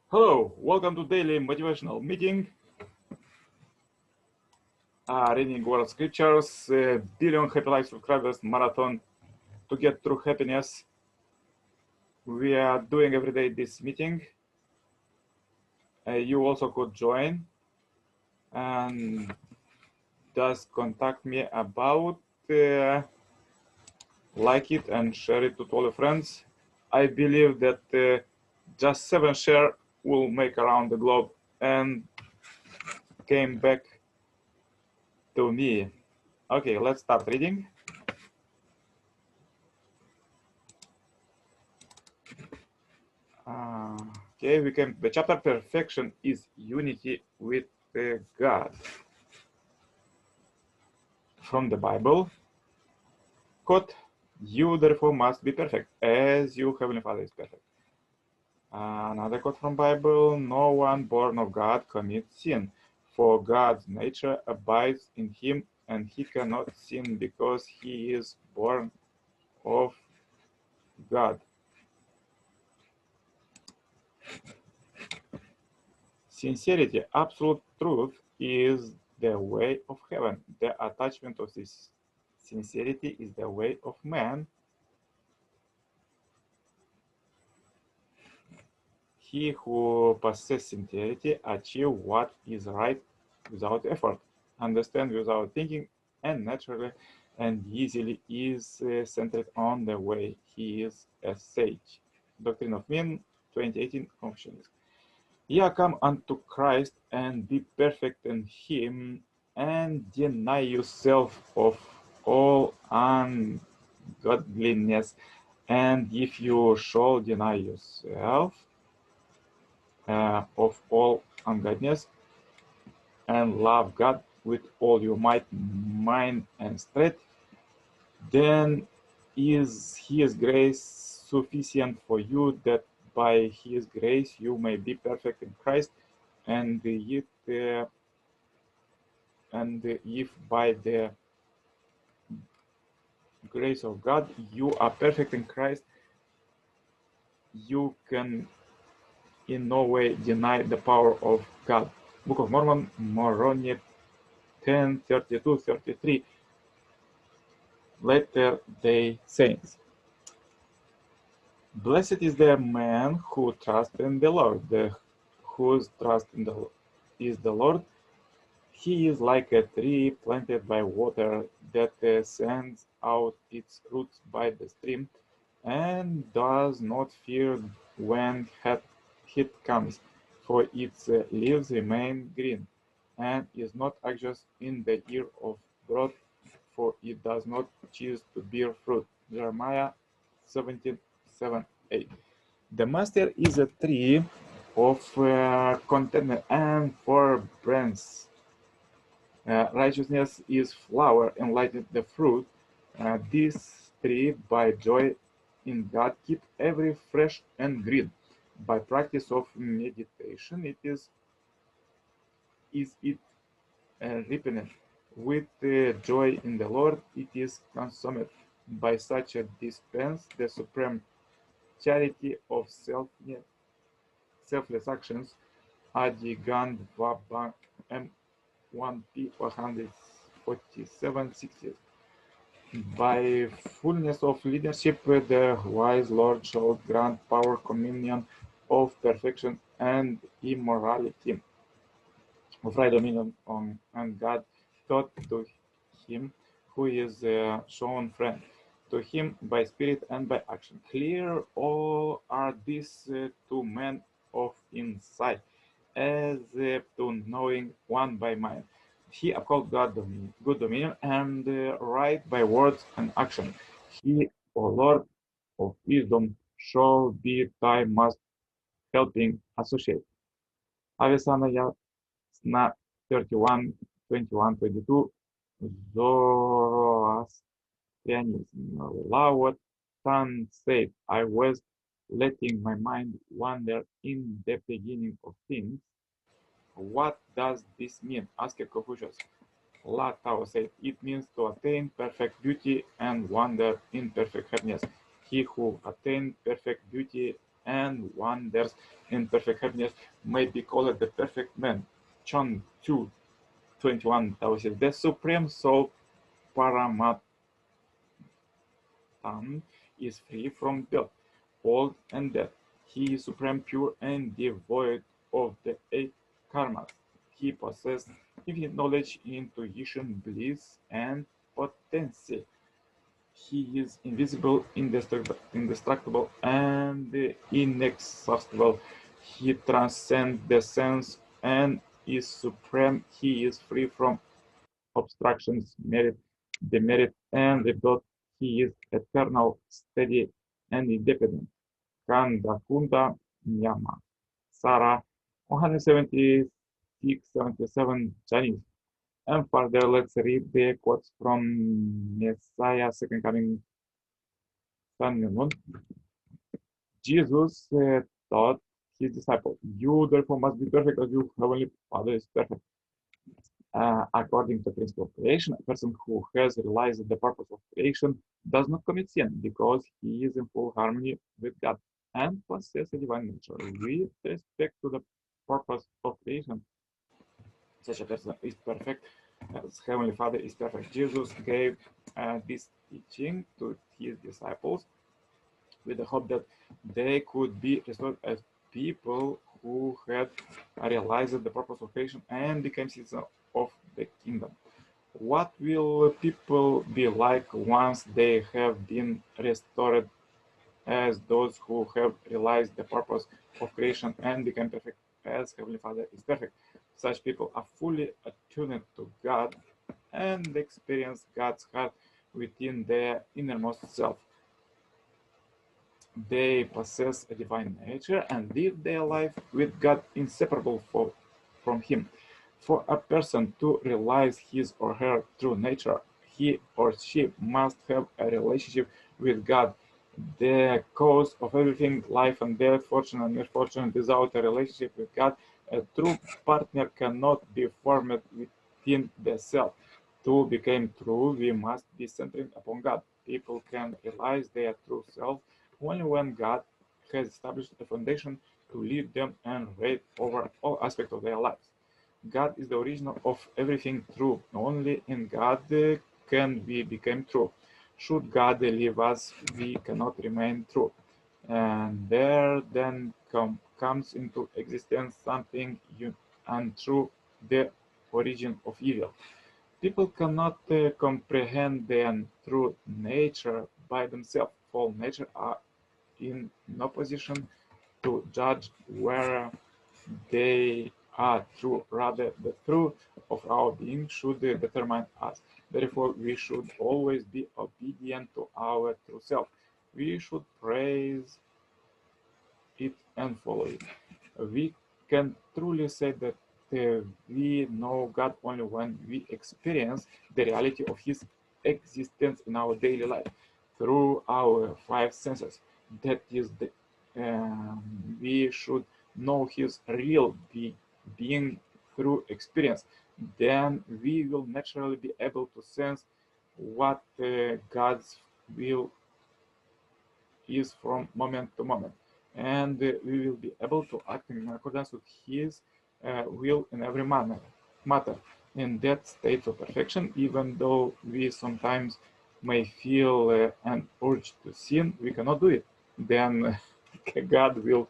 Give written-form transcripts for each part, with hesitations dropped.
Hello, welcome to daily motivational meeting. Reading world scriptures, billion happy life subscribers marathon to get true happiness. We are doing every day this meeting. You also could join and just contact me about like it and share it to all your friends. I believe that just 7 share will make around the globe and came back to me. Okay, let's start reading. Okay, the chapter perfection is unity with God. From the Bible, quote, "You therefore must be perfect, as your heavenly Father is perfect." Another quote from Bible, "No one born of God commits sin, for God's nature abides in him, and he cannot sin because he is born of God." Sincerity, absolute truth, is the way of heaven. The attachment of this sincerity is the way of man. He who possesses sincerity achieves what is right without effort, understands without thinking, and naturally and easily is centered on the way he is a sage. Doctrine of Men, 2018, Confucianism. Yeah, come unto Christ and be perfect in him, and deny yourself of all ungodliness. And if you shall deny yourself of all ungodliness and love God with all your might, mind, and strength, then is his grace sufficient for you, that by his grace you may be perfect in Christ. And if by the grace of God you are perfect in Christ, you can in no way deny the power of God. Book of Mormon, Moroni 10:32-33. Latter-day Saints. Blessed is the man who trusts in the Lord, whose trust in is the Lord. He is like a tree planted by water that sends out its roots by the stream, and does not fear when heat comes, for its leaves remain green, and is not anxious in the year of drought, for it does not cease to bear fruit. Jeremiah 17:7-8. The master is a tree of contentment and forbearance. Righteousness is flower, enlightened the fruit. This tree by joy in God keep every fresh and green. By practice of meditation, it is it ripened. With joy in the Lord, it is consumed. By such a dispense, the supreme charity of selfless actions, Adigan Vabang M1P 447-60. By fullness of leadership, the wise Lord shall grant power, communion of perfection and immorality, of right dominion on, and God taught to him who is shown friend, to him by spirit and by action. Clear all are these two men of insight, as to knowing one by mind. He uphold good dominion and right by words and action. He, O Lord of wisdom, shall be thy most helping associate. Avesana Yasna 31, 21, 22. Zoroastrianism. Lao Tan said, I was letting my mind wander in the beginning of things. What does this mean? Asked Confucius. La Tao said, it means to attain perfect beauty and wander in perfect happiness. He who attained perfect beauty and wanders in perfect happiness may be called the perfect man. John 2:21 tells us the supreme soul Paramatman is free from birth, old and death. He is supreme, pure, and devoid of the eight karmas. He possesses infinite knowledge, intuition, bliss, and potency. He is invisible, indestructible, and inexhaustible. He transcends the sense and is supreme. He is free from obstructions, merit, demerit, and rebirth. He is eternal, steady, and independent. Kanda Kunda Nyama. Sarah, 176-77 Chinese. And further, let's read the quotes from Messiah, Second Coming, Sun and Moon. Jesus taught his disciples, "You therefore must be perfect as your heavenly Father is perfect." According to principle of creation, a person who has realized the purpose of creation does not commit sin because he is in full harmony with God and possesses a divine nature. With respect to the purpose of creation, such a person is perfect as Heavenly Father is perfect. Jesus gave this teaching to his disciples with the hope that they could be restored as people who had realized the purpose of creation and became citizens of the kingdom. What will people be like once they have been restored as those who have realized the purpose of creation and become perfect as Heavenly Father is perfect? Such people are fully attuned to God and experience God's heart within their innermost self. They possess a divine nature and live their life with God inseparable from Him. For a person to realize his or her true nature, he or she must have a relationship with God, the cause of everything, life and death, fortune and misfortune. Without a relationship with God, a true partner cannot be formed within the self. To become true, we must be centered upon God. People can realize their true self only when God has established a foundation to lead them and reign over all aspects of their lives. God is the origin of everything true. Only in God can we become true. Should God leave us, we cannot remain true. And there then comes into existence something untrue, the origin of evil. People cannot comprehend their true nature by themselves. All nature are in no position to judge where they are true. Rather, the truth of our being should determine us. Therefore, we should always be obedient to our true self. We should praise it and follow it. We can truly say that we know God only when we experience the reality of His existence in our daily life through our five senses. That is, we should know His real being through experience. Then we will naturally be able to sense what God's will is from moment to moment, and we will be able to act in accordance with His will in every matter. In that state of perfection, even though we sometimes may feel an urge to sin, we cannot do it. Then God will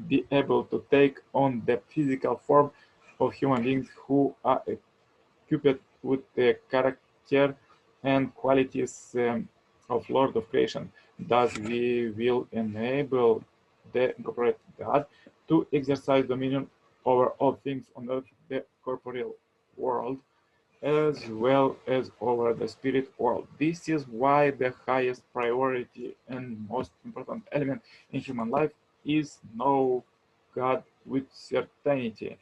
be able to take on the physical form of human beings who are equipped with the character and qualities of Lord of Creation. Thus, we will enable the incorporated God to exercise dominion over all things on earth, the corporeal world, as well as over the spirit world. This is why the highest priority and most important element in human life is know God with certainty.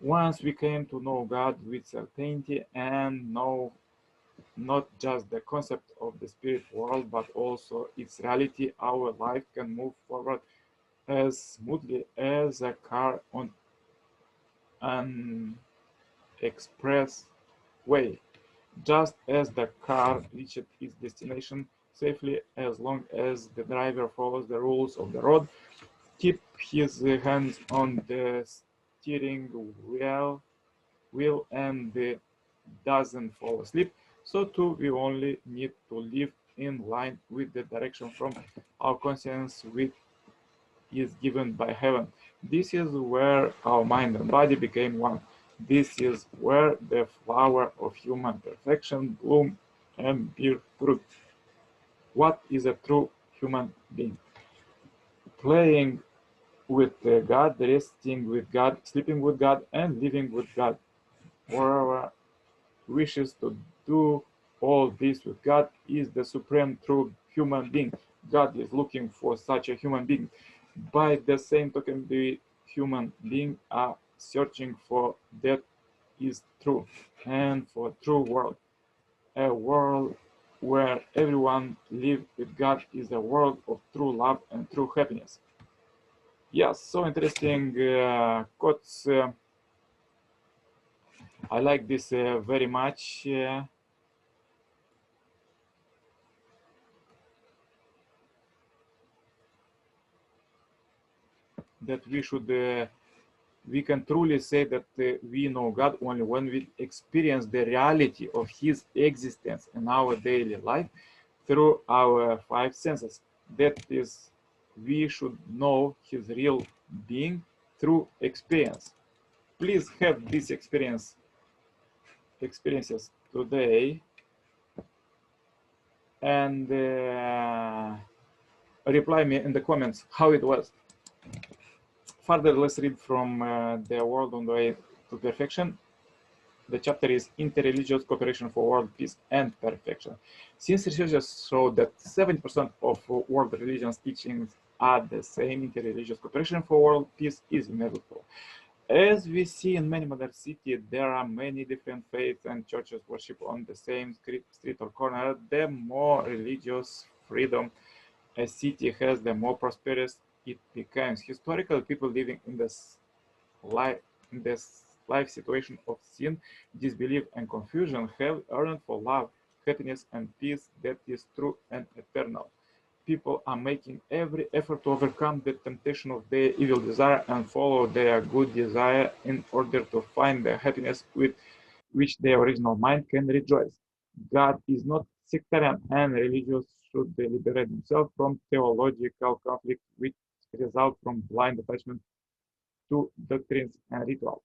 Once we came to know God with certainty and know not just the concept of the spirit world, but also its reality, our life can move forward as smoothly as a car on an express way. Just as the car reached its destination safely as long as the driver follows the rules of the road, keep his hands on the steering wheel and doesn't fall asleep. So too we only need to live in line with the direction from our conscience which is given by heaven. This is where our mind and body became one. This is where the flower of human perfection bloom and bear fruit. What is a true human being? Playing with God, resting with God, sleeping with God, and living with God. Whoever wishes to do all this with God is the supreme true human being. God is looking for such a human being. By the same token, the human being are searching for that is true and for true world. A world where everyone lives with God is a world of true love and true happiness. Yes, so interesting quotes. I like this very much. That we can truly say that we know God only when we experience the reality of His existence in our daily life through our five senses. That is, we should know His real being through experience. Please have this experiences today and reply me in the comments how it was. Further, let's read from The World on the Way to Perfection. The chapter is Interreligious Cooperation for World Peace and Perfection. Since researchers show that 70% of world religions' teachings are the same, interreligious cooperation for world peace is inevitable. As we see in many modern cities, there are many different faiths and churches worship on the same street or corner. The more religious freedom a city has, the more prosperous it becomes. Historically, people living in this life situation of sin, disbelief, and confusion have earned for love, happiness, and peace that is true and eternal. People are making every effort to overcome the temptation of their evil desire and follow their good desire in order to find the happiness with which their original mind can rejoice. God is not sectarian, and religious should liberate themselves from theological conflict which result from blind attachment to doctrines and rituals.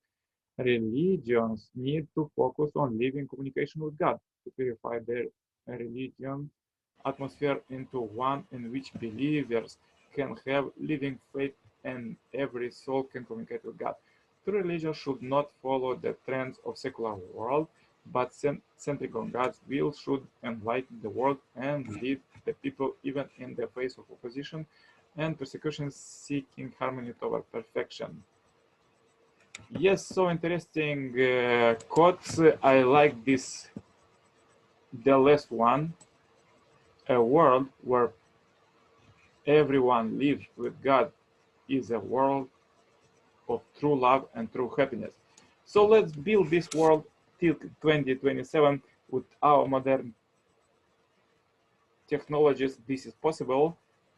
Religions need to focus on living communication with God to purify their religion atmosphere into one in which believers can have living faith and every soul can communicate with God. True religion should not follow the trends of secular world, but centric on God's will should enlighten the world and lead the people even in the face of opposition and persecution, seeking harmony toward perfection. Yes, so interesting quotes. I like this, the last one. A world where everyone lives with God is a world of true love and true happiness. So let's build this world till 2027 with our modern technologies. This is possible.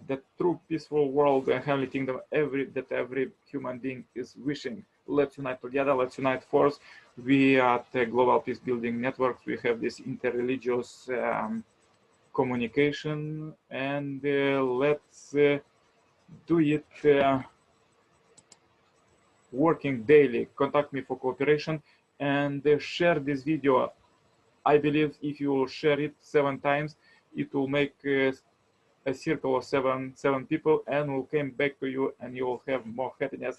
The true peaceful world and heavenly kingdom that every human being is wishing. Let's unite together, let's unite force. We at the Global Peace Building Network, we have this interreligious communication, and let's do it working daily. Contact me for cooperation and share this video. I believe if you share it 7 times, it will make a circle of seven people and will come back to you, and you will have more happiness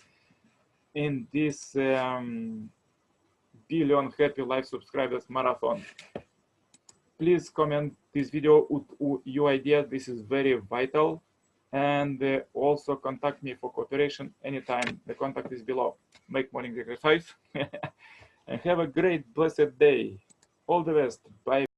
in this billion happy life subscribers marathon. Please comment this video with your ideas. This is very vital. And also contact me for cooperation anytime. The contact is below. Make morning exercise and have a great blessed day. All the best. Bye.